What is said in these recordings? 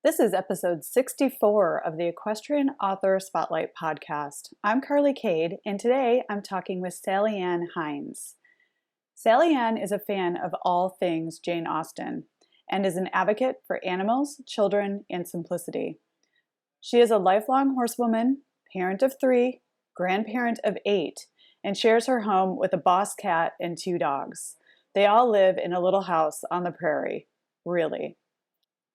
This is episode 64 of the Equestrian Author Spotlight podcast. I'm Carly Kade, and today I'm talking with Sallianne Hines. Sallianne is a fan of all things Jane Austen and is an advocate for animals, children, and simplicity. She is a lifelong horsewoman, parent of 3, grandparent of 8, and shares her home with a boss cat and 2 dogs. They all live in a little house on the prairie. Really.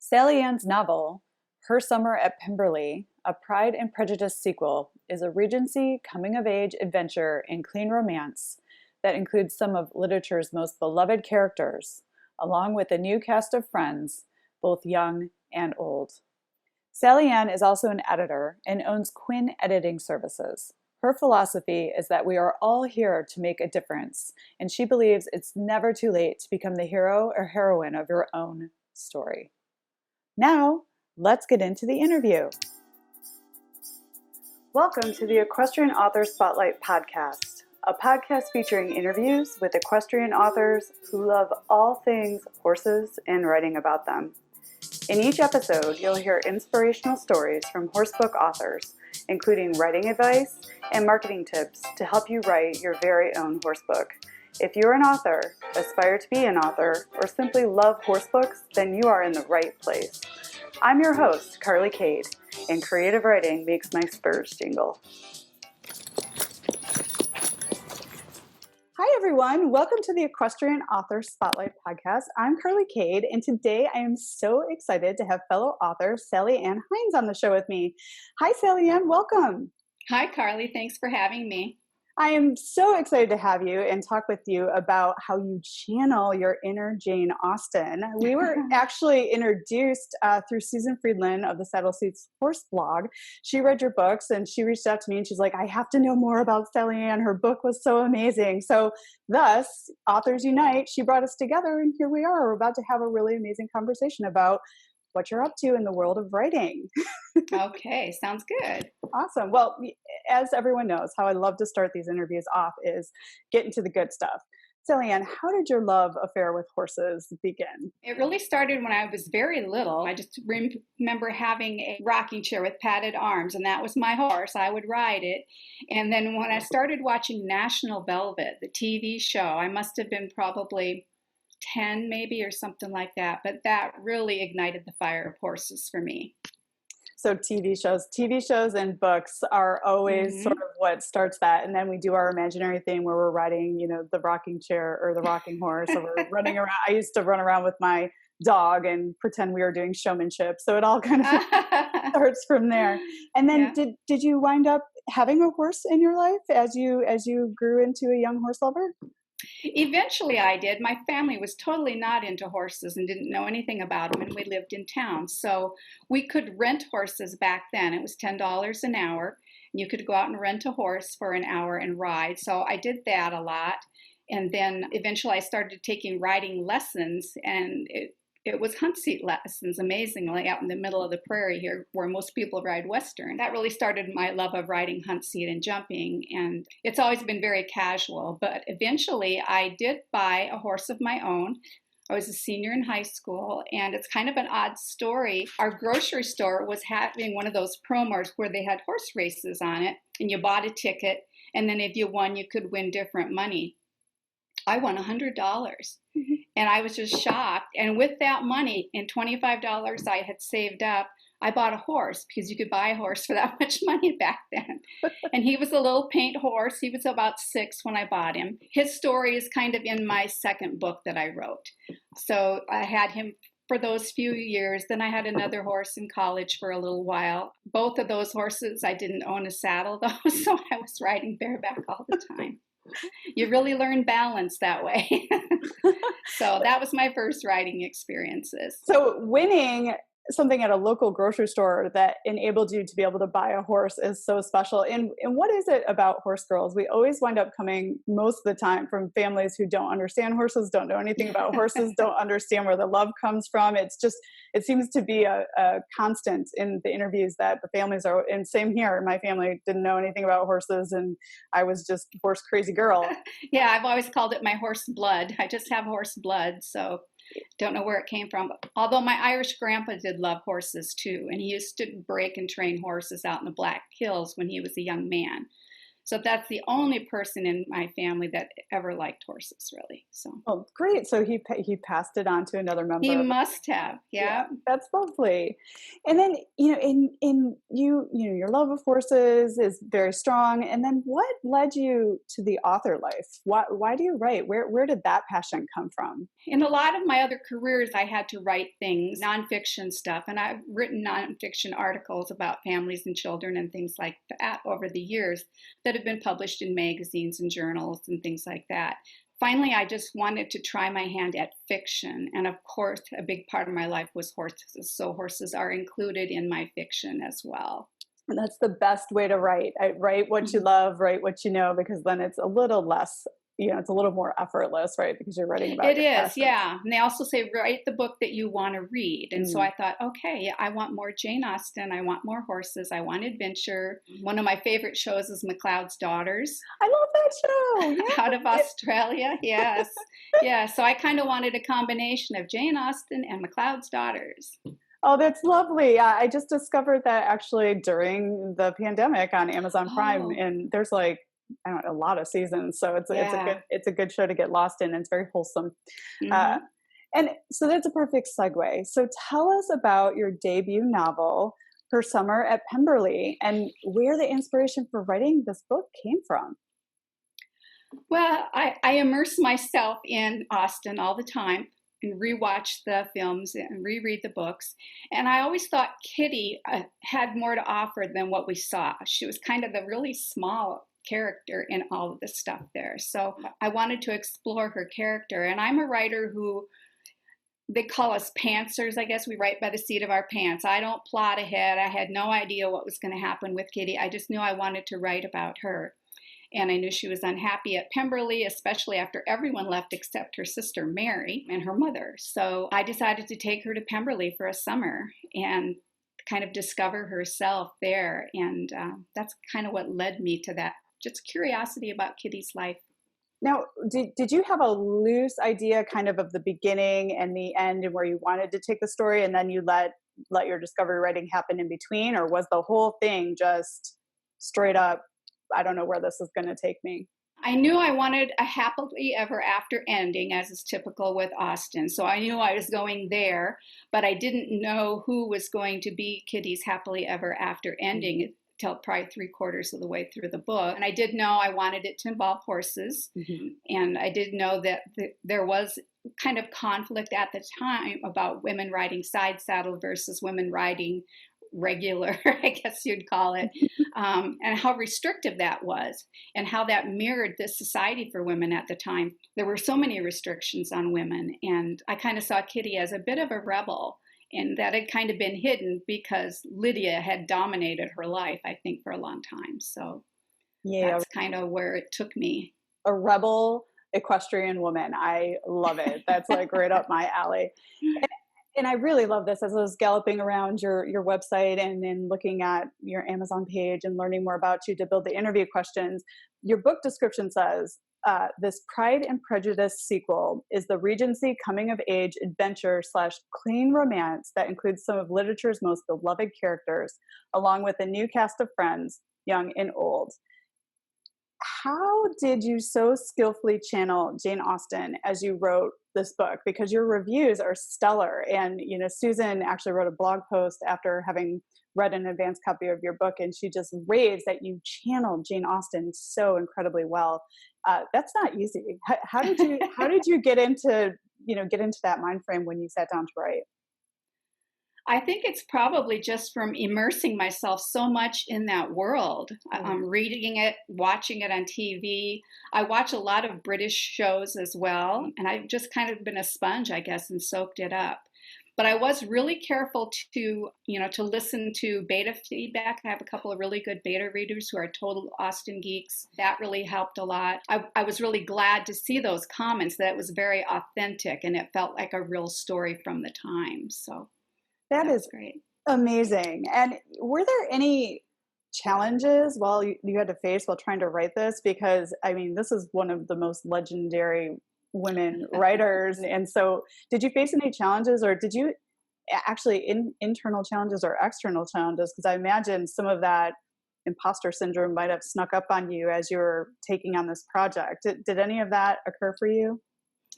Sallianne's novel, Her Summer at Pemberley, a Pride and Prejudice sequel, is a Regency coming-of-age adventure and clean romance that includes some of literature's most beloved characters, along with a new cast of friends, both young and old. Sallianne is also an editor and owns Quinn Editing Services. Her philosophy is that we are all here to make a difference, and she believes it's never too late to become the hero or heroine of your own story. Now, let's get into the interview. Welcome to the Equestrian Author Spotlight podcast, a podcast featuring interviews with equestrian authors who love all things horses and writing about them. In each episode, you'll hear inspirational stories from horsebook authors, including writing advice and marketing tips to help you write your very own horsebook. If you're an author, aspire to be an author, or simply love horsebooks, then you are in the right place. I'm your host, Carly Kade, and creative writing makes my spurs jingle. Hi, everyone. Welcome to the Equestrian Author Spotlight podcast. I'm Carly Kade, and today I am so excited to have fellow author Sallianne Hines on the show with me. Hi, Sallianne. Welcome. Hi, Carly. Thanks for having me. I am so excited to have you and talk with you about how you channel your inner Jane Austen. We were actually introduced through Susan Friedland of the Saddle Seats Horse blog. She read your books and she reached out to me and she's like, I have to know more about Sallianne. Her book was so amazing. So thus, Authors Unite, she brought us together and here we are. We're about to have a really amazing conversation about what you're up to in the world of writing. Okay, sounds good. Awesome. Well, as everyone knows, how I love to start these interviews off is getting to the good stuff. Sallianne, how did your love affair with horses begin? It really started when I was very little. I just remember having a rocking chair with padded arms, and that was my horse. I would ride it. And then when I started watching National Velvet, the TV show, I must have been probably 10 maybe or something like that. But that really ignited the fire of horses for me. So TV shows and books are always sort of what starts that. And then we do our imaginary thing where we're riding, the rocking chair or the rocking horse, or we're running around. I used to run around with my dog and pretend we were doing showmanship. So it all kind of starts from there. And then did you wind up having a horse in your life as you grew into a young horse lover? Eventually I did. My family was totally not into horses and didn't know anything about them, and we lived in town. So we could rent horses back then. It was $10 an hour. You could go out and rent a horse for an hour and ride. So I did that a lot. And then eventually I started taking riding lessons, and it was hunt seat lessons, amazingly, out in the middle of the prairie here where most people ride Western. That really started my love of riding hunt seat and jumping, and it's always been very casual. But eventually I did buy a horse of my own. I was a senior in high school, and it's kind of an odd story. Our grocery store was having one of those promos where they had horse races on it, and you bought a ticket, and then if you won, you could win different money. I won $100. Mm-hmm. And I was just shocked. And with that money and $25 I had saved up, I bought a horse because you could buy a horse for that much money back then. And he was a little paint horse. He was about 6 when I bought him. His story is kind of in my second book that I wrote. So I had him for those few years. Then I had another horse in college for a little while. Both of those horses, I didn't own a saddle though, so I was riding bareback all the time. You really learn balance that way. So that was my first riding experiences. So winning something at a local grocery store that enabled you to be able to buy a horse is so special. And what is it about horse girls? We always wind up coming most of the time from families who don't understand horses, don't know anything about horses, don't understand where the love comes from. It seems to be a constant in the interviews that the families are, and same here. My family didn't know anything about horses and I was just horse crazy girl. Yeah, I've always called it my horse blood. I just have horse blood. So Don't know where it came from. Although my Irish grandpa did love horses too, and he used to break and train horses out in the Black Hills when he was a young man. So that's the only person in my family that ever liked horses, really. So Oh, great. So he passed it on to another he member. must have, yeah. That's lovely. And then, in your love of horses is very strong. And then what led you to the author life? Why do you write? Where did that passion come from? In a lot of my other careers, I had to write things, nonfiction stuff, and I've written nonfiction articles about families and children and things like that over the years that have been published in magazines and journals and things like that. Finally, I just wanted to try my hand at fiction, and of course, a big part of my life was horses, so horses are included in my fiction as well. And that's the best way to write. Write what you love, write what you know, because then it's a little less, it's a little more effortless, right? Because you're writing about it your is, passions. yeah. And they also say write the book that you want to read. And so I thought, okay, I want more Jane Austen. I want more horses. I want adventure. One of my favorite shows is McLeod's Daughters. I love that show. Yeah. Out of Australia, yes. Yeah, so I kind of wanted a combination of Jane Austen and McLeod's Daughters. Oh, that's lovely. I just discovered that actually during the pandemic on Amazon Prime, and there's like, I don't know, a lot of seasons, so it's a good show to get lost in. And it's very wholesome, and so that's a perfect segue. So tell us about your debut novel, Her Summer at Pemberley, and where the inspiration for writing this book came from. Well, I immerse myself in Austen all the time and rewatch the films and reread the books. And I always thought Kitty had more to offer than what we saw. She was kind of the really small character in all of the stuff there. So I wanted to explore her character. And I'm a writer who, they call us pantsers, I guess. We write by the seat of our pants. I don't plot ahead. I had no idea what was going to happen with Kitty. I just knew I wanted to write about her. And I knew she was unhappy at Pemberley, especially after everyone left except her sister Mary and her mother. So I decided to take her to Pemberley for a summer and kind of discover herself there. And that's kind of what led me to that, just curiosity about Kitty's life. Now, did you have a loose idea kind of the beginning and the end and where you wanted to take the story, and then you let your discovery writing happen in between? Or was the whole thing just straight up, I don't know where this is going to take me? I knew I wanted a happily ever after ending, as is typical with Austen. So I knew I was going there, but I didn't know who was going to be Kitty's happily ever after ending until probably 3/4 of the way through the book. And I did know I wanted it to involve horses. And I did know that there was kind of conflict at the time about women riding side saddle versus women riding regular, I guess you'd call it, and how restrictive that was and how that mirrored the society for women at the time. There were so many restrictions on women, and I kind of saw Kitty as a bit of a rebel, and that had kind of been hidden because Lydia had dominated her life, I think, for a long time. So that's kind of where it took me. A rebel equestrian woman. I love it. That's like right up my alley. And I really love this. As I was galloping around your website and then looking at your Amazon page and learning more about you to build the interview questions, your book description says, this Pride and Prejudice sequel is the Regency coming-of-age adventure/clean romance that includes some of literature's most beloved characters, along with a new cast of friends, young and old. How did you so skillfully channel Jane Austen as you wrote this book? Because your reviews are stellar. And, Susan actually wrote a blog post after having read an advanced copy of your book, and she just raves that you channeled Jane Austen so incredibly well. That's not easy. How did you get into that mind frame when you sat down to write? I think it's probably just from immersing myself so much in that world, reading it, watching it on TV. I watch a lot of British shows as well, and I've just kind of been a sponge, I guess, and soaked it up. But I was really careful to listen to beta feedback. I have a couple of really good beta readers who are total Austen geeks. That really helped a lot. I was really glad to see those comments, that it was very authentic and it felt like a real story from the time. So that is great. Amazing. And were there any challenges you had to face while trying to write this? Because, I mean, this is one of the most legendary women writers. And so did you face any challenges, or did you actually internal challenges or external challenges? Because I imagine some of that imposter syndrome might have snuck up on you as you were taking on this project. Did any of that occur for you?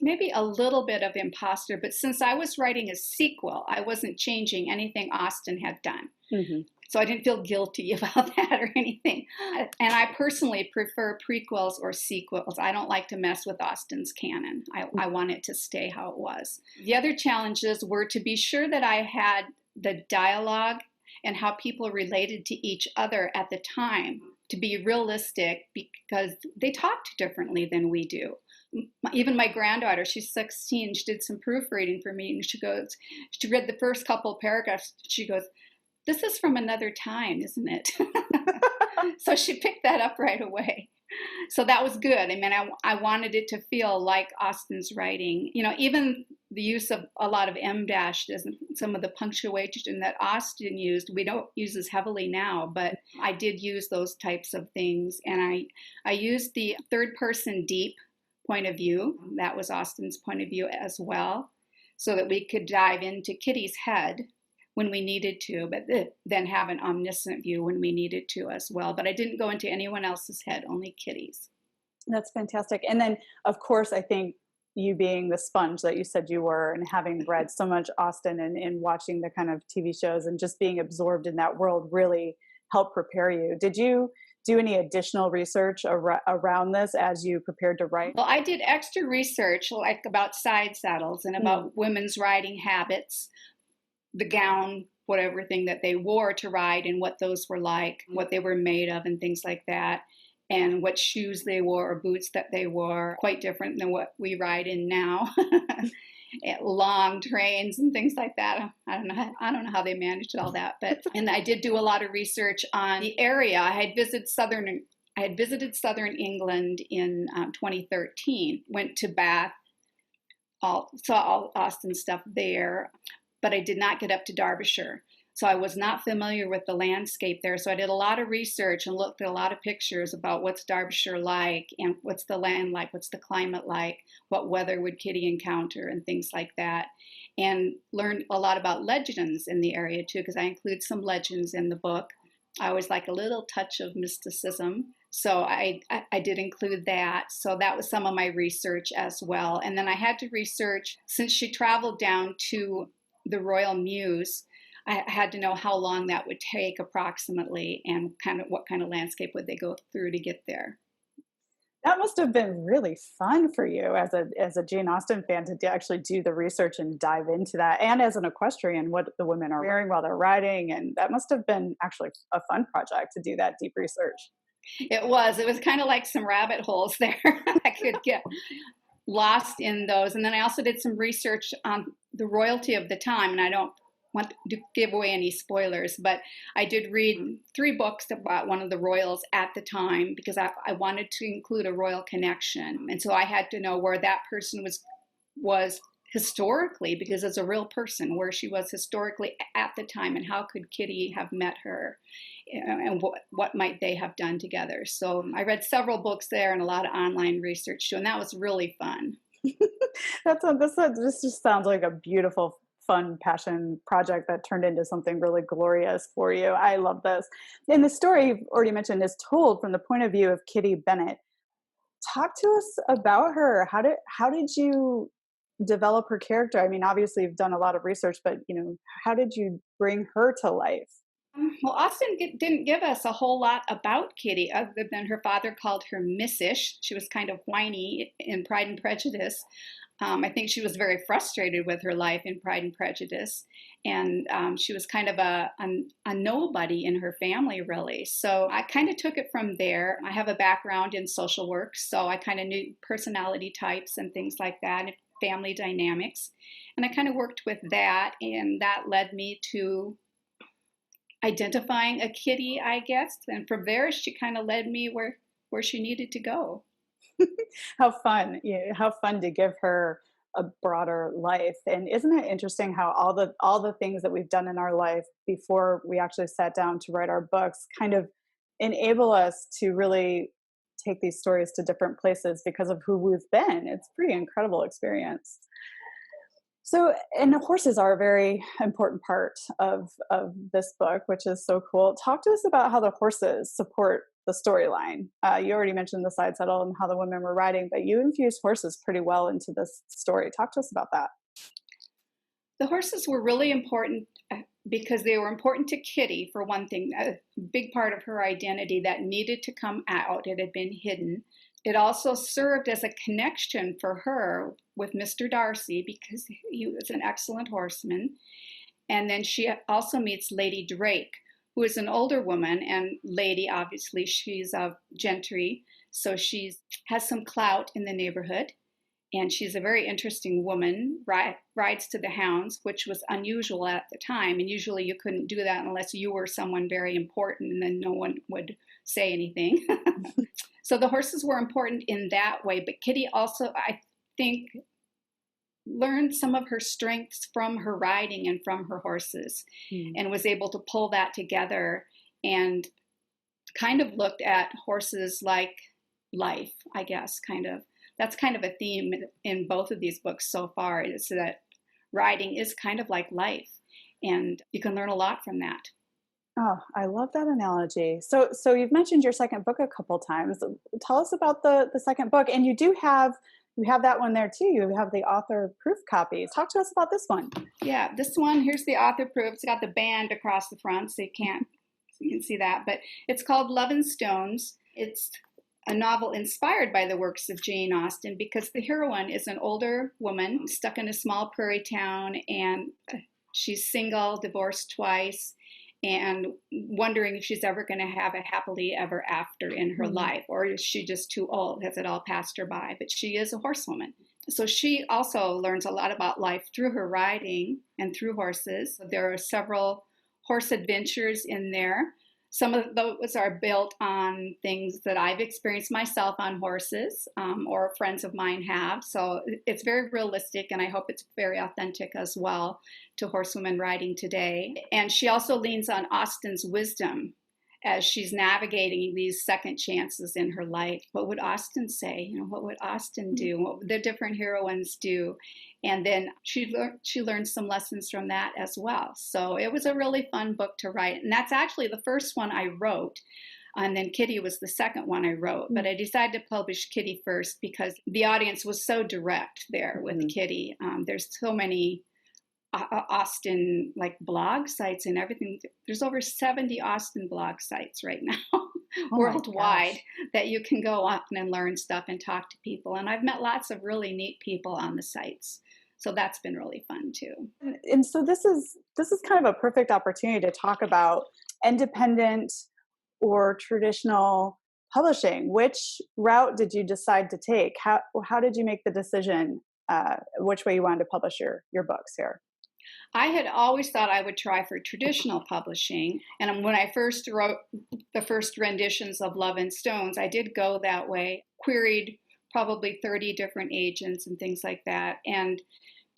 Maybe a little bit of imposter, but since I was writing a sequel, I wasn't changing anything Austen had done. Mm-hmm. So I didn't feel guilty about that or anything. And I personally prefer prequels or sequels. I don't like to mess with Austen's canon. I want it to stay how it was. The other challenges were to be sure that I had the dialogue and how people related to each other at the time to be realistic, because they talked differently than we do. Even my granddaughter, she's 16, she did some proofreading for me, and she read the first couple of paragraphs. She goes, "This is from another time, isn't it?" So she picked that up right away. So that was good. I mean, I wanted it to feel like Austen's writing. You know, even the use of a lot of em dashes and some of the punctuation that Austen used, we don't use as heavily now, but I did use those types of things. And I used the third person deep point of view. That was Austen's point of view as well, so that we could dive into Kitty's head when we needed to, but then have an omniscient view when we needed to as well. But I didn't go into anyone else's head, only Kitty's. That's fantastic. And then, of course, I think you being the sponge that you said you were, and having read so much Austen and watching the kind of TV shows and just being absorbed in that world really helped prepare you. Did you do any additional research around this as you prepared to write? Well, I did extra research, like about side saddles and about women's riding habits, the gown, whatever thing that they wore to ride and what those were like, what they were made of and things like that, and what shoes they wore or boots that they wore, quite different than what we ride in now. Long trains and things like that. I don't know how they managed all that, but and I did do a lot of research on the area. I had visited southern England in 2013. Went to Bath, saw all Austen stuff there, but I did not get up to Derbyshire. So I was not familiar with the landscape there. So I did a lot of research and looked at a lot of pictures about what's Derbyshire like and what's the land like, what's the climate like, what weather would Kitty encounter and things like that. And learned a lot about legends in the area too, because I include some legends in the book. I always like a little touch of mysticism. So I did include that. So that was some of my research as well. And then I had to research, since she traveled down to the Royal Mews, I had to know how long that would take approximately and kind of what kind of landscape would they go through to get there. That must have been really fun for you as a Jane Austen fan to actually do the research and dive into that, and as an equestrian, what the women are wearing while they're riding. And that must have been actually a fun project to do that deep research. It was kind of like some rabbit holes there. I could get lost in those. And then I also did some research on the royalty of the time, and I don't want to give away any spoilers, but I did read 3 books about one of the royals at the time, because I wanted to include a royal connection. And so I had to know where that person was historically, because it's a real person, where she was historically at the time, and how could Kitty have met her, and what might they have done together. So I read several books there and a lot of online research too, and that was really fun. This just sounds like a beautiful, fun passion project that turned into something really glorious for you. I love this. And the story you've already mentioned is told from the point of view of Kitty Bennet. Talk to us about her. How did you develop her character? I mean, obviously you've done a lot of research, but how did you bring her to life? Well, Austen didn't give us a whole lot about Kitty, other than her father called her Missish. She was kind of whiny in Pride and Prejudice. I think she was very frustrated with her life in Pride and Prejudice, and she was kind of a nobody in her family, really. So I kind of took it from there. I have a background in social work, so I kind of knew personality types and things like that, and family dynamics, and I kind of worked with that, and that led me to identifying a Kitty, I guess. And from there, she kind of led me where she needed to go. How fun. How fun to give her a broader life. And isn't it interesting how all the things that we've done in our life before we actually sat down to write our books kind of enable us to really take these stories to different places because of who we've been. It's a pretty incredible experience. So, and horses are a very important part of this book, which is so cool. Talk to us about how the horses support the storyline. You already mentioned the side saddle and how the women were riding, but you infused horses pretty well into this story. Talk to us about that. The horses were really important because they were important to Kitty, for one thing, a big part of her identity that needed to come out. It had been hidden. It also served as a connection for her with Mr. Darcy because he was an excellent horseman. And then she also meets Lady Drake, who is an older woman, and lady, obviously, she's of gentry, so she has some clout in the neighborhood. And she's a very interesting woman, rides to the hounds, which was unusual at the time. And usually you couldn't do that unless you were someone very important, and then no one would say anything. So the horses were important in that way. But Kitty also, I think, learned some of her strengths from her riding and from her horses, and was able to pull that together and kind of looked at horses like life, I guess, kind of. That's kind of a theme in both of these books so far, is that riding is kind of like life, and you can learn a lot from that. Oh, I love that analogy. So you've mentioned your second book a couple times. Tell us about the second book, and you have that one there too. You have the author proof copies. Talk to us about this one. Yeah, this one, here's the author proof. It's got the band across the front, so you can see that. But it's called Love and Stones. It's a novel inspired by the works of Jane Austen because the heroine is an older woman stuck in a small prairie town, and she's single, divorced twice, and wondering if she's ever going to have a happily ever after in her life, or is she just too old? Has it all passed her by? But she is a horsewoman. So she also learns a lot about life through her riding and through horses. There are several horse adventures in there. Some of those are built on things that I've experienced myself on horses, or friends of mine have. So it's very realistic, and I hope it's very authentic as well to horsewomen riding today. And she also leans on Austen's wisdom as she's navigating these second chances in her life. What would Austen say? What would Austen do? What would the different heroines do? And then she learned some lessons from that as well. So it was a really fun book to write. And that's actually the first one I wrote. And then Kitty was the second one I wrote. But I decided to publish Kitty first because the audience was so direct there with Kitty. There's so many Austen blog sites and everything. There's over 70 Austen blog sites right now worldwide that you can go on and learn stuff and talk to people. And I've met lots of really neat people on the sites. So that's been really fun too. And so this is kind of a perfect opportunity to talk about independent or traditional publishing. Which route did you decide to take? How did you make the decision which way you wanted to publish your books here? I had always thought I would try for traditional publishing. And when I first wrote the first renditions of Love and Stones, I did go that way, queried probably 30 different agents and things like that, and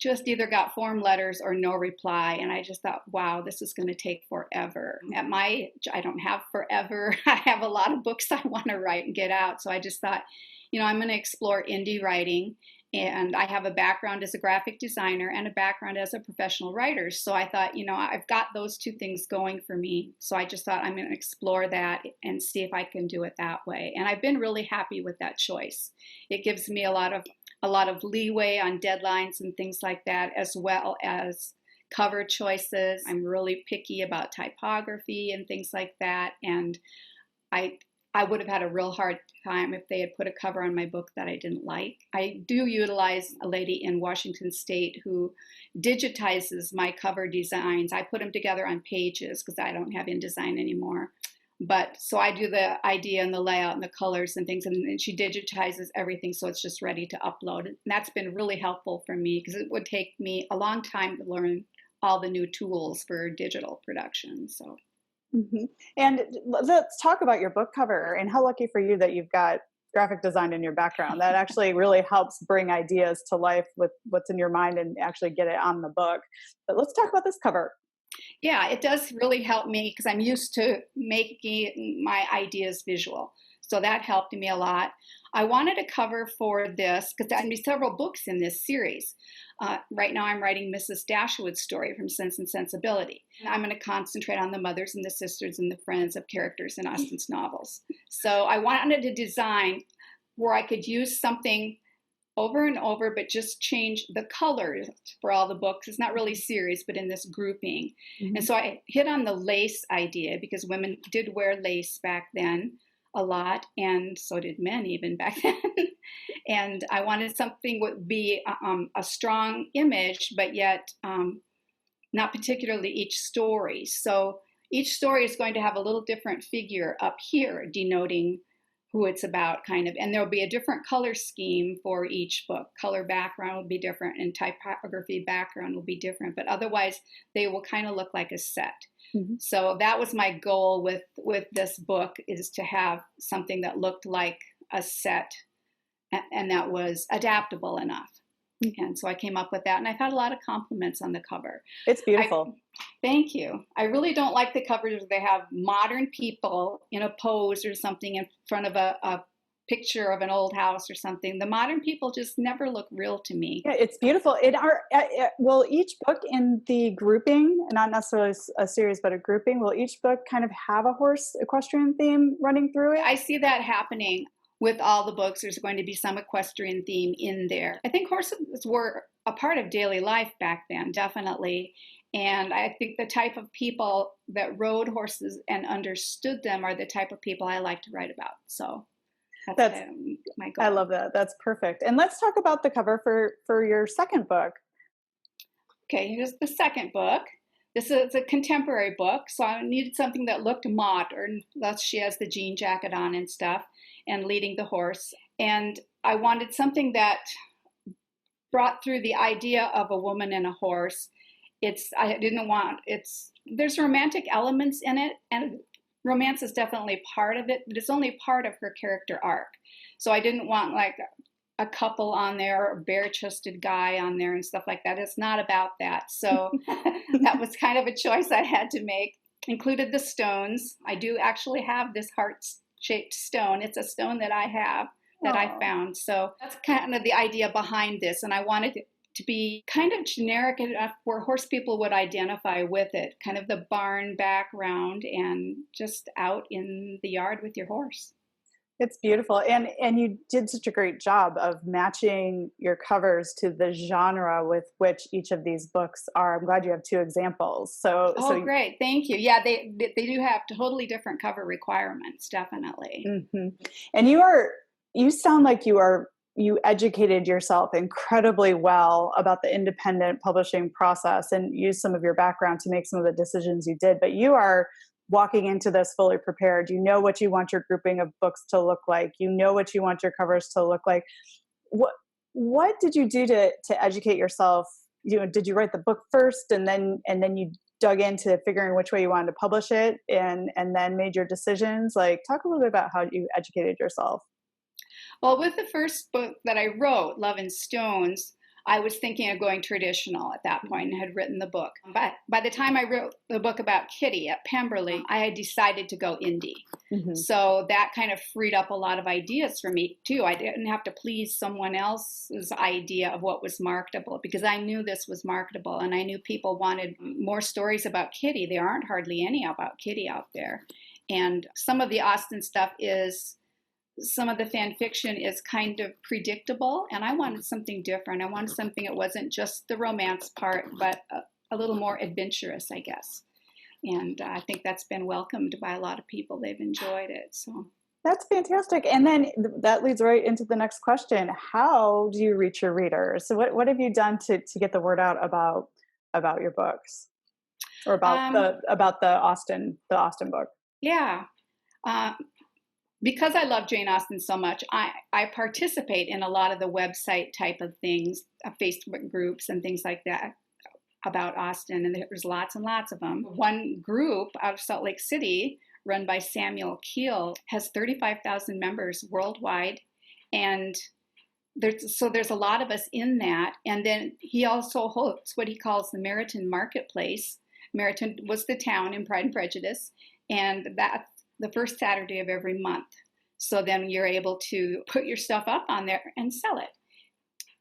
just either got form letters or no reply. And I just thought, wow, this is going to take forever. At my age, I don't have forever. I have a lot of books I want to write and get out. So I just thought, I'm going to explore indie writing. And I have a background as a graphic designer and a background as a professional writer. So I thought, I've got those two things going for me. So I just thought I'm going to explore that and see if I can do it that way. And I've been really happy with that choice. It gives me a lot of leeway on deadlines and things like that, as well as cover choices. I'm really picky about typography and things like that. And I would have had a real hard time if they had put a cover on my book that I didn't like. I do utilize a lady in Washington State who digitizes my cover designs. I put them together on pages because I don't have InDesign anymore. But so I do the idea and the layout and the colors and things, and she digitizes everything so it's just ready to upload. And that's been really helpful for me because it would take me a long time to learn all the new tools for digital production. So. And let's talk about your book cover, and how lucky for you that you've got graphic design in your background. That actually really helps bring ideas to life with what's in your mind and actually get it on the book. But let's talk about this cover. Yeah, it does really help me because I'm used to making my ideas visual. So that helped me a lot. I wanted a cover for this because there's going to be several books in this series. Right now I'm writing Mrs. Dashwood's story from Sense and Sensibility. I'm going to concentrate on the mothers and the sisters and the friends of characters in Austen's novels. So I wanted to design where I could use something over and over, but just change the colors for all the books. It's not really series, but in this grouping. Mm-hmm. And so I hit on the lace idea because women did wear lace back then a lot, and so did men even back then. And I wanted something would be a strong image, but yet not particularly each story. So each story is going to have a little different figure up here denoting who it's about, kind of, and there'll be a different color scheme for each book. Color background will be different, and typography background will be different, but otherwise they will kind of look like a set. Mm-hmm. So that was my goal with this book, is to have something that looked like a set and that was adaptable enough. Mm-hmm. And so I came up with that, and I've had a lot of compliments on the cover. It's beautiful. Thank you. I really don't like the covers where they have modern people in a pose or something in front of a picture of an old house or something. The modern people just never look real to me. Yeah, it's beautiful. Will each book in the grouping, not necessarily a series, but a grouping, will each book kind of have a horse equestrian theme running through it? I see that happening with all the books. There's going to be some equestrian theme in there. I think horses were a part of daily life back then, definitely. And I think the type of people that rode horses and understood them are the type of people I like to write about. So that's my goal. I love that. That's perfect. And let's talk about the cover for your second book. Okay, here's the second book. This is a contemporary book, so I needed something that looked modern. Thus, she has the jean jacket on and stuff, and leading the horse. And I wanted something that brought through the idea of a woman and a horse. There's romantic elements in it, and romance is definitely part of it, but it's only part of her character arc. So I didn't want like a couple on there or a bare-chested guy on there and stuff like that. It's not about that. So that was kind of a choice I had to make. Included the stones. I do actually have this heart-shaped stone. It's a stone that I have that I found. So that's kind of the idea behind this. And I wanted it to be kind of generic enough where horse people would identify with it, kind of the barn background and just out in the yard with your horse. It's beautiful. And you did such a great job of matching your covers to the genre with which each of these books are. I'm glad you have two examples. So great. Thank you. Yeah, they do have totally different cover requirements, definitely. Mm-hmm. And you sound like you educated yourself incredibly well about the independent publishing process and used some of your background to make some of the decisions you did. But you are walking into this fully prepared. You know what you want your grouping of books to look like. You know what you want your covers to look like. What did you do to educate yourself? Did you write the book first and then you dug into figuring which way you wanted to publish it and then made your decisions? Like, talk a little bit about how you educated yourself. Well, with the first book that I wrote, Love and Stones, I was thinking of going traditional at that point and had written the book. But by the time I wrote the book about Kitty at Pemberley, I had decided to go indie. Mm-hmm. So that kind of freed up a lot of ideas for me, too. I didn't have to please someone else's idea of what was marketable because I knew this was marketable and I knew people wanted more stories about Kitty. There aren't hardly any about Kitty out there. And some of the Austen stuff some of the fan fiction is kind of predictable, and I wanted something different. I wanted something that wasn't just the romance part, but a little more adventurous, I guess. And I think that's been welcomed by a lot of people. They've enjoyed it. So that's fantastic. And then that leads right into the next question. How do you reach your readers? So what have you done to get the word out about your books or about the Austen book? Yeah. Because I love Jane Austen so much, I participate in a lot of the website type of things, Facebook groups and things like that about Austen, and there's lots and lots of them. One group out of Salt Lake City, run by Samuel Keel, has 35,000 members worldwide, and there's a lot of us in that. And then he also hosts what he calls the Meryton Marketplace. Meryton was the town in Pride and Prejudice, and that's the first Saturday of every month. So then you're able to put your stuff up on there and sell it.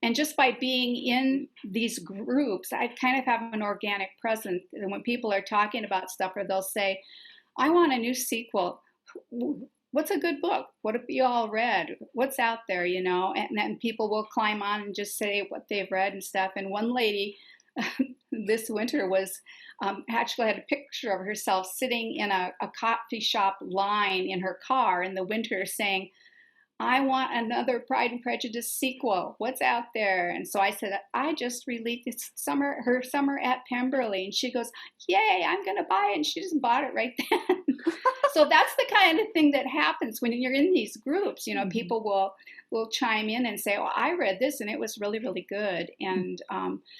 And just by being in these groups, I kind of have an organic presence. And when people are talking about stuff, or they'll say, I want a new sequel. What's a good book? What have you all read? What's out there, you know? And then people will climb on and just say what they've read and stuff. And one lady this winter was actually had a picture of herself sitting in a coffee shop line in her car in the winter saying, I want another Pride and Prejudice sequel. What's out there? And so I said, I just released her summer at Pemberley. And she goes, yay, I'm going to buy it. And she just bought it right then. So that's the kind of thing that happens when you're in these groups. You know, people will chime in and say, oh, I read this and it was really, really good. And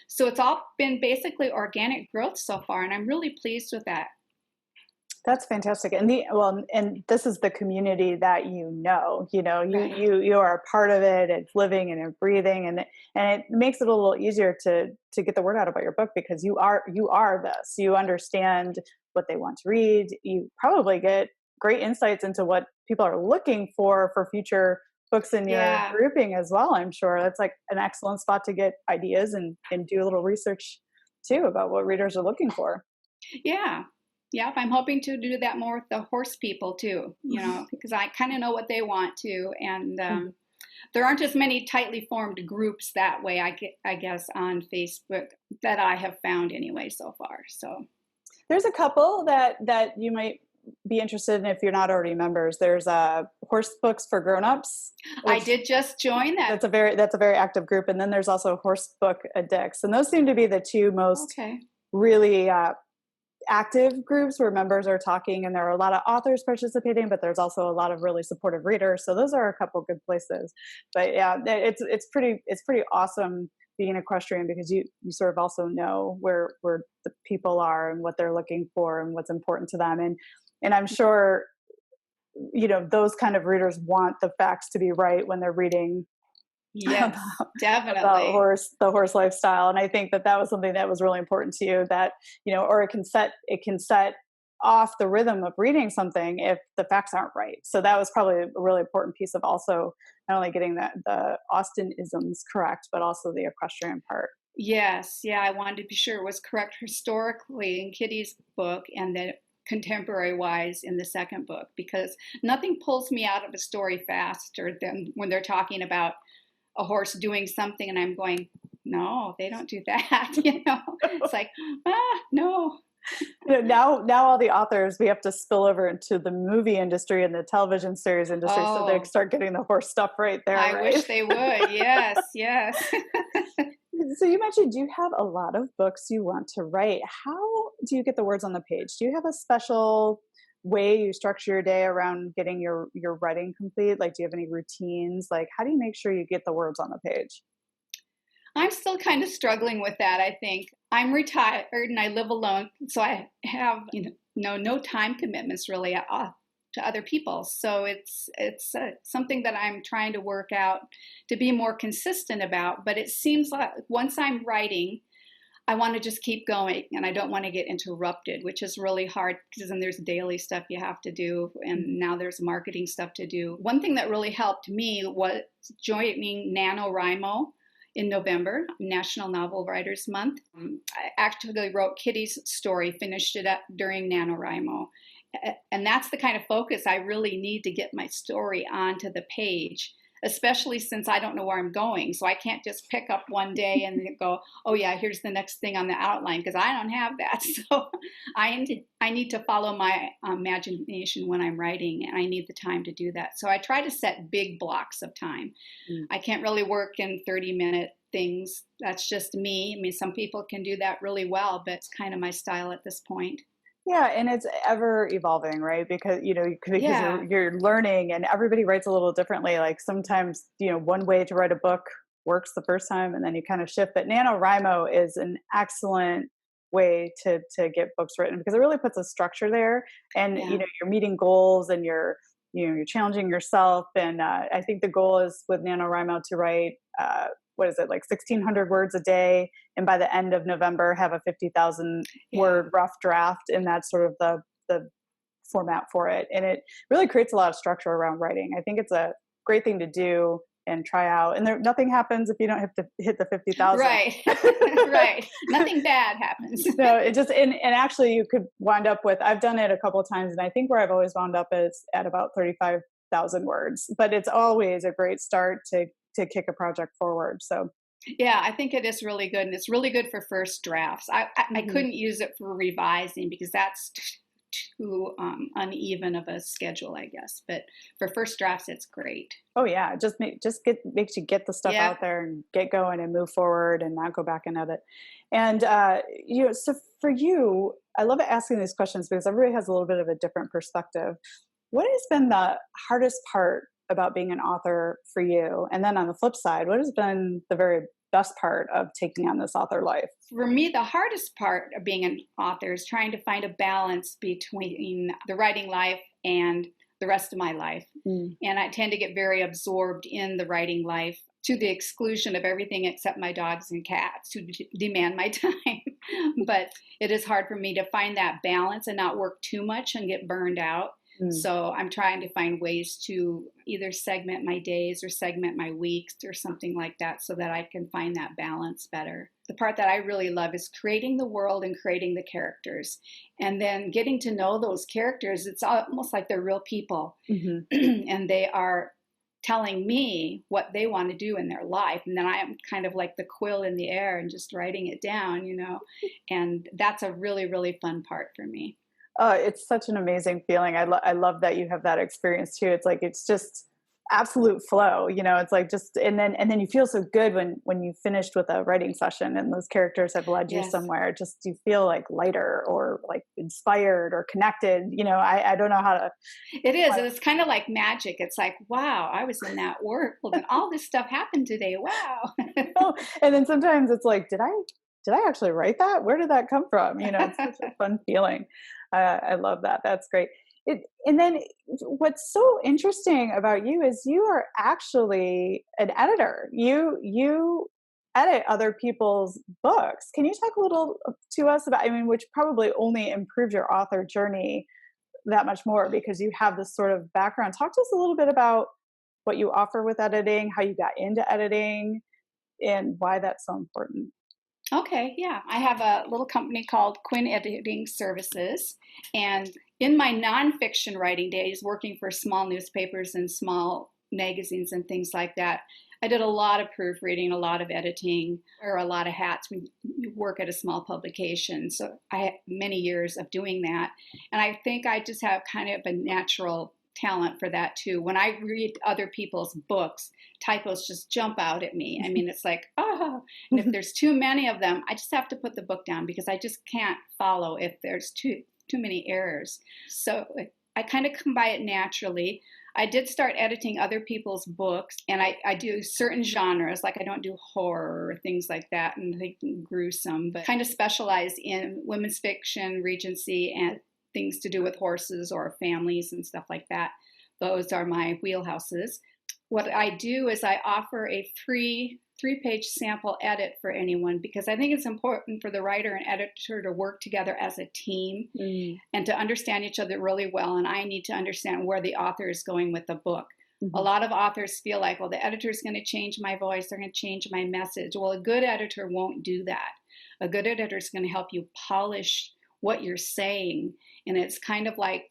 so it's all been basically organic growth so far. And I'm really pleased with that. That's fantastic. And and this is the community that you Right. you are a part of it. It's living and it's breathing, and it makes it a little easier to get the word out about your book, because you are this. You understand what they want to read. You probably get great insights into what people are looking for future books in your Yeah. grouping as well. I'm sure that's like an excellent spot to get ideas and do a little research too about what readers are looking for. Yeah. Yep. I'm hoping to do that more with the horse people too, you know, because I kind of know what they want to. And there aren't as many tightly formed groups that way, I guess, on Facebook that I have found anyway so far. So there's a couple that you might be interested in if you're not already members. There's horse books for grown-ups. I did just join that. That's a very active group. And then there's also horse book addicts. And those seem to be the two most really active groups where members are talking, and there are a lot of authors participating, but there's also a lot of really supportive readers. So those are a couple good places. But yeah, it's pretty awesome being an equestrian, because you sort of also know where the people are and what they're looking for and what's important to them. And I'm sure, you know, those kind of readers want the facts to be right when they're reading Yes, definitely. about the horse lifestyle. And I think that was something that was really important to you, that, you know, or it can set off the rhythm of reading something if the facts aren't right. So that was probably a really important piece of also not only getting the Austen isms correct, but also the equestrian part. Yes. Yeah. I wanted to be sure it was correct historically in Kitty's book, and then contemporary wise in the second book, because nothing pulls me out of a story faster than when they're talking about a horse doing something and I'm going, no, they don't do that. You know, it's like, no. You know, now all the authors, we have to spill over into the movie industry and the television series industry, so they start getting the horse stuff right there. I wish they would. Yes, yes. So you mentioned you have a lot of books you want to write. How do you get the words on the page? Do you have a special way you structure your day around getting your writing complete? Like, do you have any routines? Like, how do you make sure you get the words on the page? I'm still kind of struggling with that. I think I'm retired and I live alone, so I have no time commitments really to other people. So it's something that I'm trying to work out to be more consistent about. But it seems like once I'm writing, I want to just keep going, and I don't want to get interrupted, which is really hard because then there's daily stuff you have to do, and now there's marketing stuff to do. One thing that really helped me was joining NaNoWriMo in November, National Novel Writers Month. I actually wrote Kitty's story, finished it up during NaNoWriMo. And that's the kind of focus I really need to get my story onto the page, especially since I don't know where I'm going. So I can't just pick up one day and then go, oh yeah, here's the next thing on the outline, because I don't have that. So I need to follow my imagination when I'm writing, and I need the time to do that. So I try to set big blocks of time. I can't really work in 30-minute things. That's just me. I mean, some people can do that really well, but it's kind of my style at this point. Yeah, and it's ever evolving, right? Because you're learning, and everybody writes a little differently. Like sometimes, one way to write a book works the first time, and then you kind of shift. But NaNoWriMo is an excellent way to get books written, because it really puts a structure there, and you're meeting goals, and you're challenging yourself. And I think the goal is with NaNoWriMo to write what is it, like 1,600 words a day, and by the end of November have a 50,000 word rough draft, and that's sort of the format for it. And it really creates a lot of structure around writing. I think it's a great thing to do and try out. And nothing happens if you don't have to hit the 50,000. Right. Right. Nothing bad happens. No, it just, and actually you could wind up with, I've done it a couple of times, and I think where I've always wound up is at about 35,000 words, but it's always a great start to kick a project forward. So yeah, I think it is really good, and it's really good for first drafts. I couldn't use it for revising because that's too uneven of a schedule, I guess. But for first drafts, it's great. Oh yeah, makes you get the stuff out there and get going and move forward and not go back and edit. And so for you, I love asking these questions because everybody has a little bit of a different perspective. What has been the hardest part about being an author for you? And then on the flip side, what has been the very best part of taking on this author life? For me, the hardest part of being an author is trying to find a balance between the writing life and the rest of my life. And I tend to get very absorbed in the writing life to the exclusion of everything except my dogs and cats who demand my time. But it is hard for me to find that balance and not work too much and get burned out. So I'm trying to find ways to either segment my days or segment my weeks or something like that so that I can find that balance better. The part that I really love is creating the world and creating the characters. And then getting to know those characters, it's almost like they're real people. And they are telling me what they want to do in their life. And then I am kind of like the quill in the air and just writing it down, And that's a really, really fun part for me. It's such an amazing feeling. I love that you have that experience too. It's just absolute flow, it's like just, and then you feel so good when you finished with a writing session and those characters have led you somewhere. Just, you feel like lighter or like inspired or connected. I don't know how to. It is. It's kind of like magic. It's like, wow, I was in that world and all this stuff happened today. Wow. And then sometimes it's like, did I actually write that? Where did that come from? It's such a fun feeling. I love that. That's great. And then what's so interesting about you is you are actually an editor. You edit other people's books. Can you talk a little to us about, which probably only improved your author journey that much more because you have this sort of background. Talk to us a little bit about what you offer with editing, how you got into editing, and why that's so important. Okay, yeah. I have a little company called Quinn Editing Services. And in my nonfiction writing days, working for small newspapers and small magazines and things like that, I did a lot of proofreading, a lot of editing, or a lot of hats when you work at a small publication. So I had many years of doing that. And I think I just have kind of a natural talent for that too. When I read other people's books, typos just jump out at me. It's like, oh, and if there's too many of them, I just have to put the book down because I just can't follow if there's too many errors. So I kind of come by it naturally. I did start editing other people's books, and I do certain genres, like I don't do horror or things like that, and like gruesome, but kind of specialize in women's fiction, Regency, and things to do with horses or families and stuff like that. Those are my wheelhouses. What I do is I offer a free 3-page sample edit for anyone because I think it's important for the writer and editor to work together as a team and to understand each other really well. And I need to understand where the author is going with the book. A lot of authors feel like, well, the editor is going to change my voice. They're going to change my message. Well, a good editor won't do that. A good editor is going to help you polish what you're saying. And it's kind of like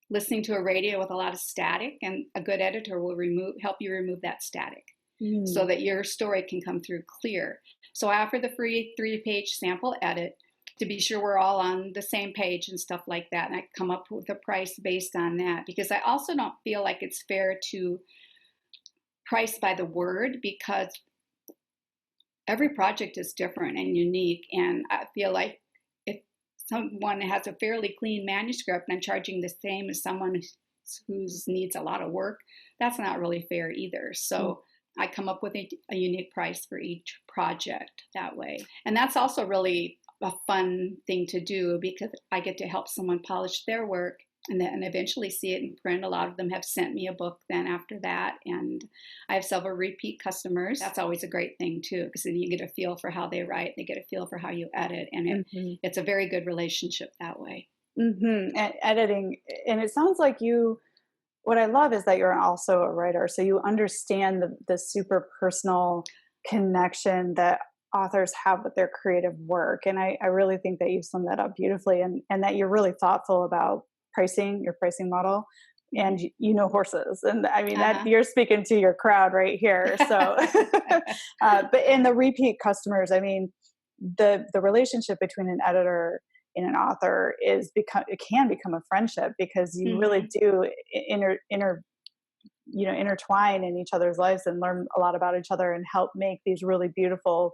listening to a radio with a lot of static, and a good editor will help you remove that static so that your story can come through clear. So I offer the free 3-page sample edit to be sure we're all on the same page and stuff like that. And I come up with a price based on that because I also don't feel like it's fair to price by the word because every project is different and unique. And I feel like someone has a fairly clean manuscript and I'm charging the same as someone whose needs a lot of work, that's not really fair either. So I come up with a unique price for each project that way. And that's also really a fun thing to do because I get to help someone polish their work and then eventually see it in print. A lot of them have sent me a book then after that. And I have several repeat customers. That's always a great thing too, because then you get a feel for how they write. They get a feel for how you edit. And it's a very good relationship that way. And editing. And it sounds like what I love is that you're also a writer. So you understand the super personal connection that authors have with their creative work. And I really think that you've summed that up beautifully, and that you're really thoughtful about pricing, your pricing model. And you know horses, and I mean that you're speaking to your crowd right here. So, but in the repeat customers, I mean, the relationship between an editor and an author it can become a friendship, because you really do intertwine in each other's lives and learn a lot about each other and help make these really beautiful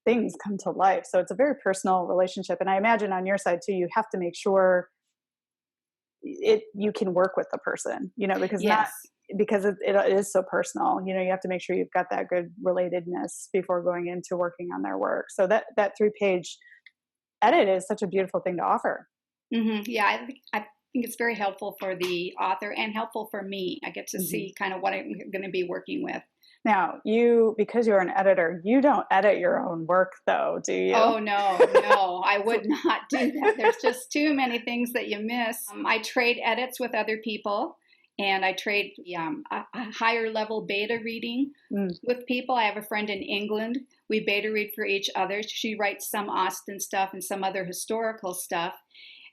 things come to life. So it's a very personal relationship, and I imagine on your side too, you have to make sure you can work with the person, because because it is so personal. You have to make sure you've got that good relatedness before going into working on their work. So that 3-page edit is such a beautiful thing to offer. Yeah, I think it's very helpful for the author and helpful for me. I get to see kind of what I'm going to be working with. Now, because you're an editor, you don't edit your own work, though, do you? Oh, no, I would not do that. There's just too many things that you miss. I trade edits with other people, and I trade a higher level beta reading with people. I have a friend in England. We beta read for each other. She writes some Austen stuff and some other historical stuff.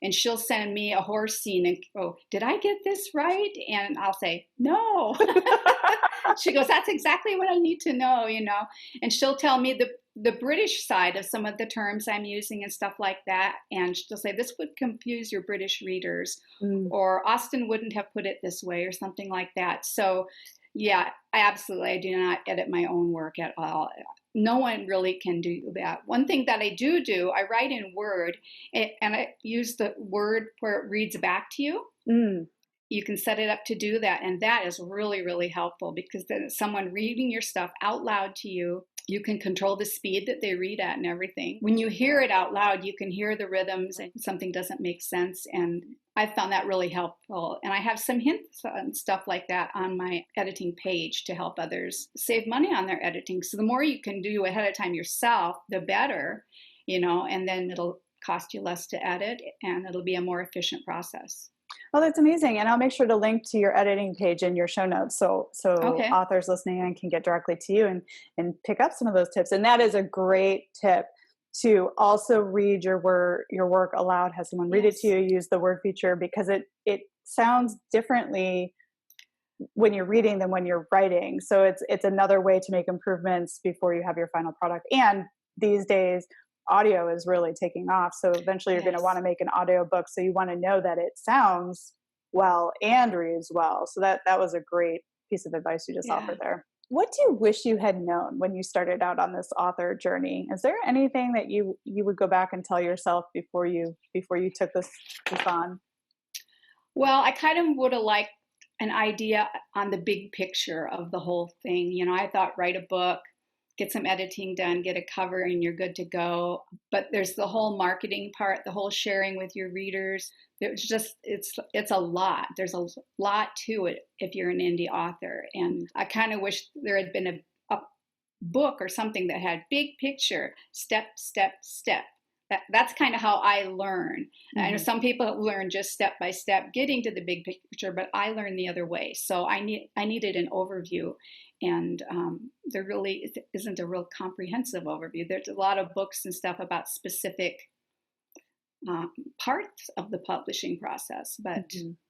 And she'll send me a horse scene and go, "Did I get this right?" And I'll say, "No." She goes, "That's exactly what I need to know, And she'll tell me the British side of some of the terms I'm using and stuff like that. And she'll say, "This would confuse your British readers," or "Austen wouldn't have put it this way," or something like that. So, yeah, I do not edit my own work at all. No one really can do that. One thing that I do, I write in Word, and I use the Word where it reads back to you. You can set it up to do that, and that is really, really helpful, because then it's someone reading your stuff out loud to you. You can control the speed that they read at and everything. When you hear it out loud, you can hear the rhythms and something doesn't make sense, and I found that really helpful. And I have some hints and stuff like that on my editing page to help others save money on their editing. So the more you can do ahead of time yourself, the better, and then it'll cost you less to edit, and it'll be a more efficient process. Oh, that's amazing. And I'll make sure to link to your editing page in your show notes, so authors listening in can get directly to you and pick up some of those tips. And that is a great tip, to also read your work aloud, have someone read it to you, use the word feature, because it sounds differently when you're reading than when you're writing. So it's another way to make improvements before you have your final product. And these days, audio is really taking off. So eventually you're going to want to make an audio book. So you want to know that it sounds well and reads well. So that was a great piece of advice you just offered there. What do you wish you had known when you started out on this author journey? Is there anything that you would go back and tell yourself before you took this on? Well, I kind of would have liked an idea on the big picture of the whole thing. I thought, write a book, get some editing done, get a cover, and you're good to go. But there's the whole marketing part, the whole sharing with your readers. It's a lot. There's a lot to it if you're an indie author. And I kind of wish there had been a book or something that had big picture, step, step, step. That's kind of how I learn. I know some people learn just step by step, getting to the big picture, but I learned the other way. So I needed an overview. And there really isn't a real comprehensive overview. There's a lot of books and stuff about specific parts of the publishing process, but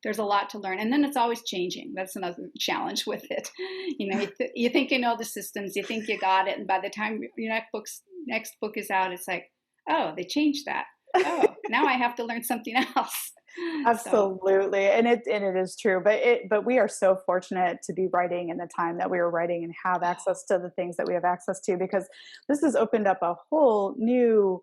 there's a lot to learn. And then it's always changing. That's another challenge with it. You think you know the systems, you think you got it, and by the time your next book is out, it's like, oh, they changed that. Oh, now I have to learn something else. Absolutely. So. And it is true, but we are so fortunate to be writing in the time that we are writing and have access to the things that we have access to, because this has opened up a whole new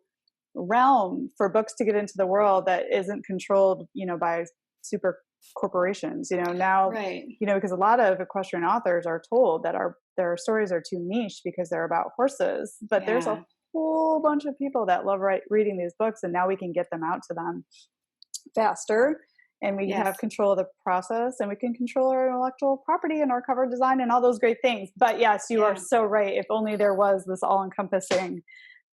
realm for books to get into the world that isn't controlled, by super corporations, now, right. Because a lot of equestrian authors are told that their stories are too niche because they're about horses, but there's a whole bunch of people that love reading these books, and now we can get them out to them faster, and we have control of the process, and we can control our intellectual property and our cover design and all those great things. But yes, you are so right. If only there was this all-encompassing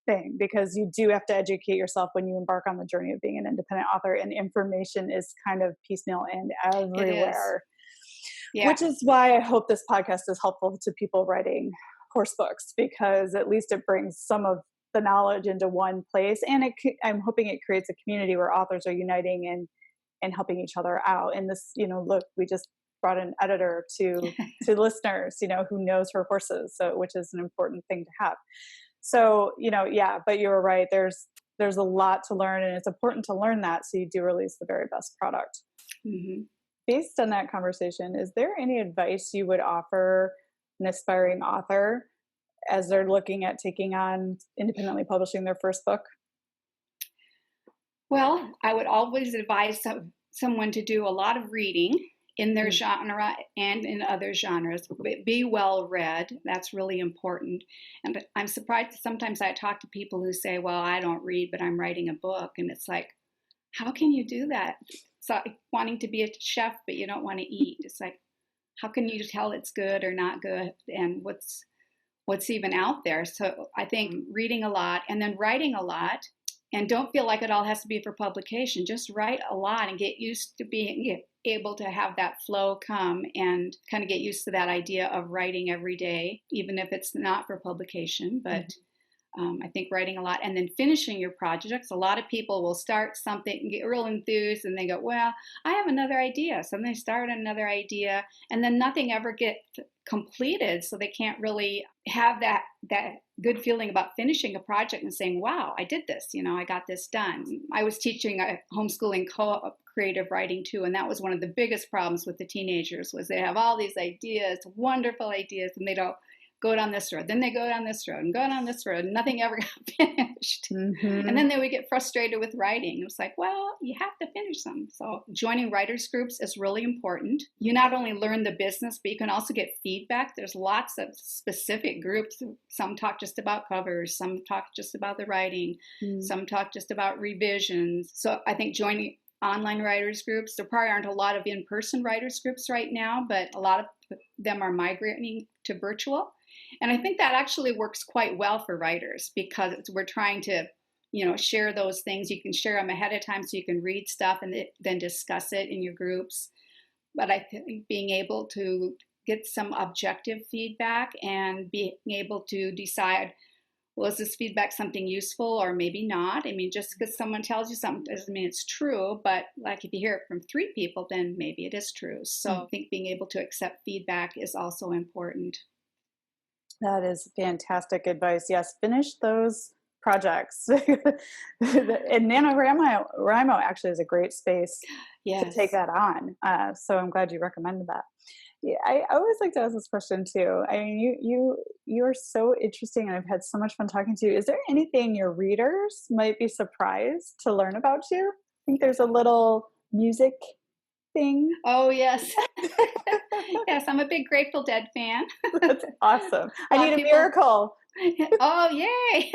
thing, because you do have to educate yourself when you embark on the journey of being an independent author, and information is kind of piecemeal and It is. everywhere. Yeah. Which is why I hope this podcast is helpful to people writing horse books, because at least it brings some of the knowledge into one place. And I'm hoping it creates a community where authors are uniting and helping each other out. And this, look, we just brought an editor to listeners, who knows her horses, so which is an important thing to have. So, yeah, but you're right. There's a lot to learn, and it's important to learn that so you do release the very best product. Mm-hmm. Based on that conversation, is there any advice you would offer an aspiring author as they're looking at taking on independently publishing their first book? Well, I would always advise someone to do a lot of reading in their genre and in other genres. Be well read. That's really important. And I'm surprised that sometimes I talk to people who say, well, I don't read, but I'm writing a book. And it's like, how can you do that? It's like wanting to be a chef, but you don't want to eat. It's like, how can you tell it's good or not good, and what's even out there? So I think reading a lot and then writing a lot, and don't feel like it all has to be for publication. Just write a lot and get used to being able to have that flow come, and kind of get used to that idea of writing every day, even if it's not for publication. But I think writing a lot and then finishing your projects. A lot of people will start something and get real enthused, and they go, well, I have another idea. So then they start another idea, and then nothing ever gets completed. So they can't really have that good feeling about finishing a project and saying, wow, I did this, I got this done. I was teaching a homeschooling co-op creative writing too, and that was one of the biggest problems with the teenagers, was they have all these ideas, wonderful ideas, and they don't go down this road, then they go down this road and go down this road, and nothing ever got finished. And then they would get frustrated with writing. It was like, well, you have to finish them. So joining writers groups is really important. You not only learn the business, but you can also get feedback. There's lots of specific groups. Some talk just about covers, some talk just about the writing, some talk just about revisions. So I think joining online writers groups, there probably aren't a lot of in-person writers groups right now, but a lot of them are migrating to virtual. And I think that actually works quite well for writers, because we're trying to, share those things. You can share them ahead of time so you can read stuff and then discuss it in your groups. But I think being able to get some objective feedback and being able to decide, well, is this feedback something useful or maybe not? I mean, just because someone tells you something doesn't mean it's true, but like if you hear it from 3 people, then maybe it is true. So I think being able to accept feedback is also important. That is fantastic advice. Yes, finish those projects. And NaNoWriMo actually is a great space to take that on. So I'm glad you recommended that. Yeah, I always like to ask this question too. I mean, you're so interesting, and I've had so much fun talking to you. Is there anything your readers might be surprised to learn about you? I think there's a little music thing. Oh, yes. Yes, I'm a big Grateful Dead fan. That's awesome. I need a miracle. Oh, yay.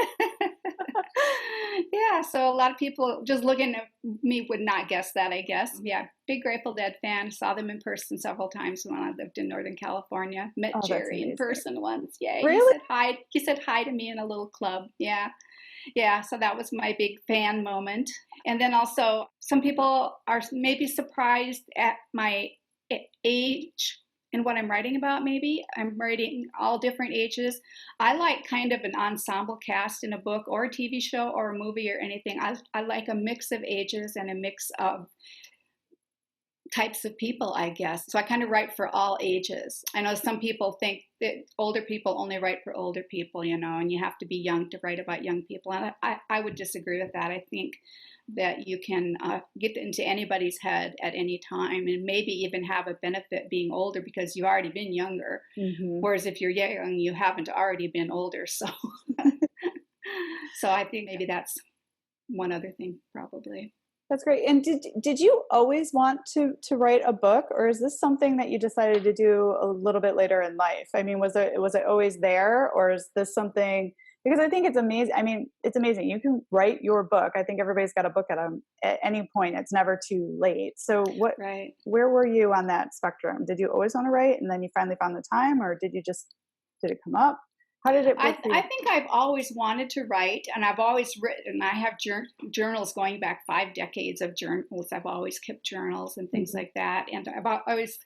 Yeah, so a lot of people just looking at me would not guess that, I guess. Yeah, big Grateful Dead fan. Saw them in person several times when I lived in Northern California. Met Jerry in person once. Yeah, really? He said hi to me in a little club. Yeah. Yeah, so that was my big fan moment. And then also, some people are maybe surprised at my age and what I'm writing about. Maybe I'm writing all different ages. I like kind of an ensemble cast in a book or a TV show or a movie or anything. I like a mix of ages and a mix of types of people, I guess. So I kind of write for all ages. I know some people think that older people only write for older people, and you have to be young to write about young people. And I would disagree with that. I think that you can get into anybody's head at any time, and maybe even have a benefit being older because you've already been younger. Whereas if you're young, you haven't already been older. So, so I think maybe that's one other thing, probably. That's great. And did you always want to write a book, or is this something that you decided to do a little bit later in life? I mean, was it always there, or is this something? Because I think it's amazing. I mean, it's amazing. You can write your book. I think everybody's got a book at any point. It's never too late. So where were you on that spectrum? Did you always want to write, and then you finally found the time, or did it come up? How did it I, work for I you? think I've always wanted to write, and I've always written. I have journals going back 5 decades of journals. I've always kept journals and things Mhm. like that. And I've always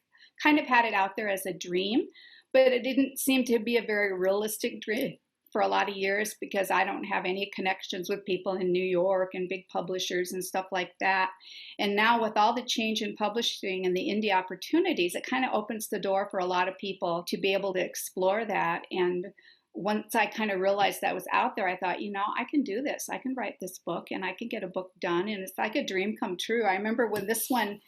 kind of had it out there as a dream, but it didn't seem to be a very realistic dream for a lot of years because I don't have any connections with people in New York and big publishers and stuff like that. And now, with all the change in publishing and the indie opportunities, it kind of opens the door for a lot of people to be able to explore that. And once I kind of realized that was out there, I thought, I can do this. I can write this book and I can get a book done. And it's like a dream come true. I remember when this one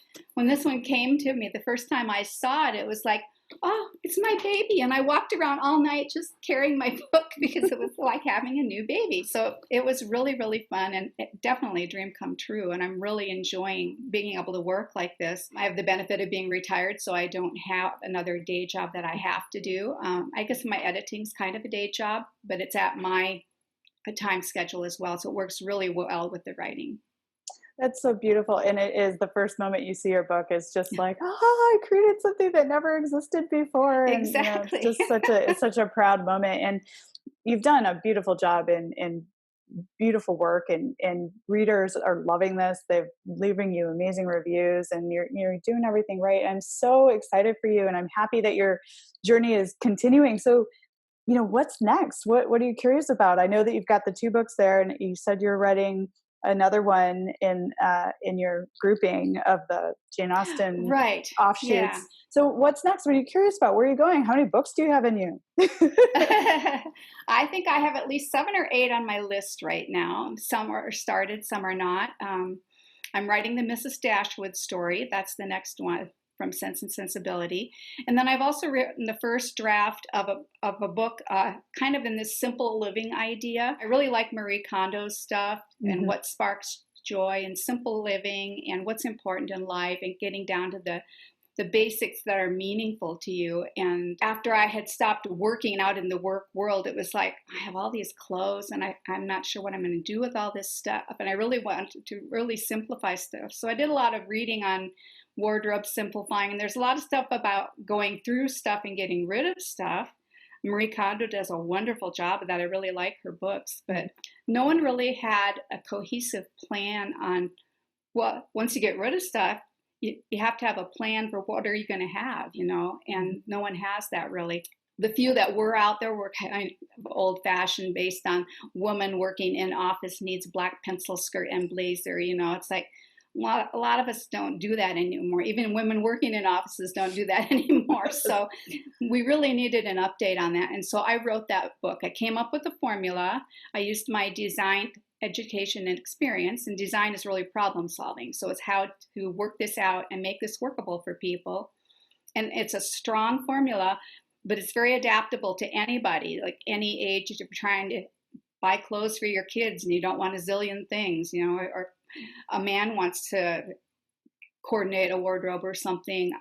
came to me, the first time I saw it, it was like, oh, it's my baby. And I walked around all night just carrying my book because it was like having a new baby. So it was really, really fun and definitely a dream come true. And I'm really enjoying being able to work like this. I have the benefit of being retired, so I don't have another day job that I have to do. I guess my editing's kind of a day job, but it's at my time schedule as well. So it works really well with the writing. That's so beautiful. And it is the first moment you see your book is just like, oh, I created something that never existed before. And it's Exactly. just such a proud moment. And you've done a beautiful job in beautiful work, and readers are loving this. They're leaving you amazing reviews, and you're doing everything right. I'm so excited for you, and I'm happy that your journey is continuing. So, what's next? What are you curious about? I know that you've got the 2 books there, and you said you're writing another one in your grouping of the Jane Austen Right. Yeah. offshoots. So what's next? What are you curious about? Where are you going? How many books do you have in you? I think I have at least 7 or 8 on my list right now. Some are started, some are not. I'm writing the Mrs. Dashwood story. That's the next one from Sense and Sensibility. And then I've also written the first draft of a book kind of in this simple living idea. I really like Marie Kondo's stuff and Mhm. what sparks joy and simple living and what's important in life and getting down to the basics that are meaningful to you. And after I had stopped working out in the work world, it was like, I have all these clothes and I'm not sure what I'm going to do with all this stuff. And I really wanted to really simplify stuff. So I did a lot of reading on wardrobe simplifying. And there's a lot of stuff about going through stuff and getting rid of stuff. Marie Kondo does a wonderful job of that. I really like her books, but no one really had a cohesive plan on what, once you get rid of stuff, you have to have a plan for what are you going to have, and no one has that really. The few that were out there were kind of old fashioned, based on woman working in office needs black pencil skirt and blazer. It's like a lot of us don't do that anymore. Even women working in offices don't do that anymore. So we really needed an update on that. And so I wrote that book. I came up with a formula. I used my design education and experience, and design is really problem solving. So it's how to work this out and make this workable for people. And it's a strong formula, but it's very adaptable to anybody, like any age. If you're trying to buy clothes for your kids and you don't want a zillion things, or a man wants to coordinate a wardrobe or something.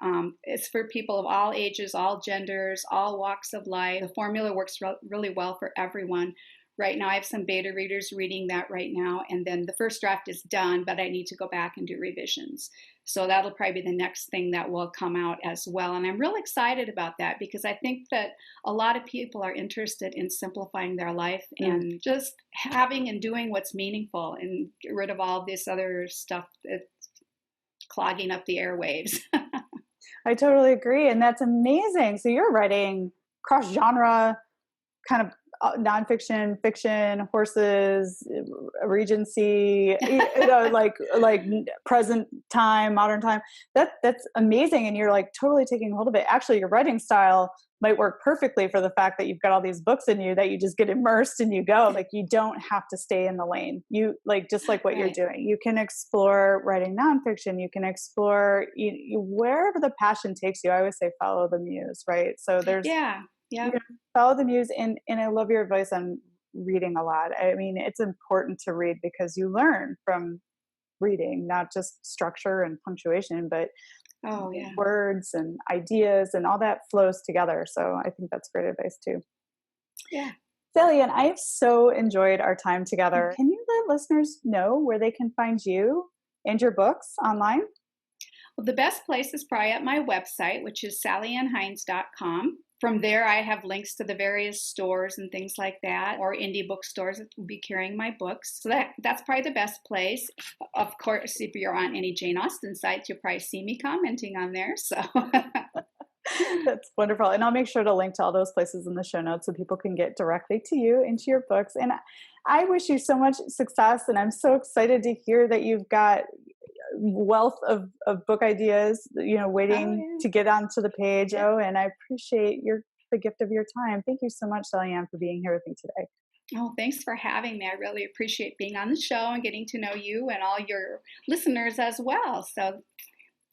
It's for people of all ages, all genders, all walks of life. The formula works really well for everyone. Right now, I have some beta readers reading that right now, and then the first draft is done, but I need to go back and do revisions. So that'll probably be the next thing that will come out as well. And I'm real excited about that because I think that a lot of people are interested in simplifying their life and just having and doing what's meaningful and get rid of all this other stuff that's clogging up the airwaves. I totally agree. And that's amazing. So you're writing cross genre, kind of nonfiction, fiction, horses, Regency, like present time, modern time. That's amazing, and you're like totally taking hold of it. Actually, your writing style might work perfectly for the fact that you've got all these books in you that you just get immersed and you go. Like you don't have to stay in the lane. You just like what you're doing. You can explore writing nonfiction. You can explore wherever the passion takes you. I always say follow the muse, right? So there's follow the muse, and I love your advice on reading a lot. I mean, it's important to read because you learn from reading, not just structure and punctuation, but words and ideas and all that flows together. So I think that's great advice too. Yeah. Sallianne, I have so enjoyed our time together. Can you let listeners know where they can find you and your books online? Well, the best place is probably at my website, which is salliannehines.com. from there, I have links to the various stores and things like that, or indie bookstores that will be carrying my books. So that's probably the best place. Of course, if you're on any Jane Austen sites, you'll probably see me commenting on there. So That's wonderful. And I'll make sure to link to all those places in the show notes so people can get directly to you and to your books. And I wish you so much success. And I'm so excited to hear that you've got wealth of book ideas, waiting to get onto the page. Oh, and I appreciate the gift of your time. Thank you so much, Sallianne, for being here with me today. Oh, thanks for having me. I really appreciate being on the show and getting to know you and all your listeners as well. So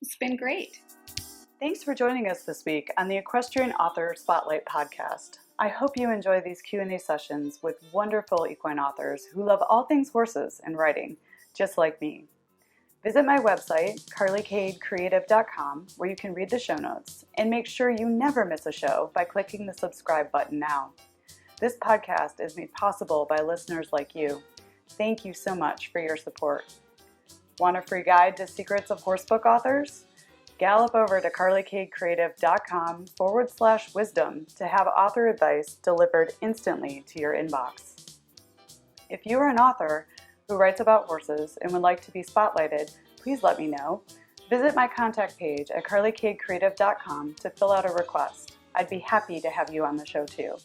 it's been great. Thanks for joining us this week on the Equestrian Author Spotlight podcast. I hope you enjoy these Q&A sessions with wonderful equine authors who love all things horses and riding, just like me. Visit my website, carlykadecreative.com, where you can read the show notes, and make sure you never miss a show by clicking the subscribe button now. This podcast is made possible by listeners like you. Thank you so much for your support. Want a free guide to secrets of horsebook authors? Gallop over to carlykadecreative.com/wisdom to have author advice delivered instantly to your inbox. If you are an author who writes about horses and would like to be spotlighted, please let me know. Visit my contact page at carlykadecreative.com to fill out a request. I'd be happy to have you on the show too.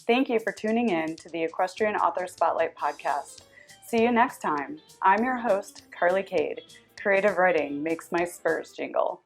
Thank you for tuning in to the Equestrian Author Spotlight podcast. See you next time. I'm your host, Carly Kade. Creative writing makes my spurs jingle.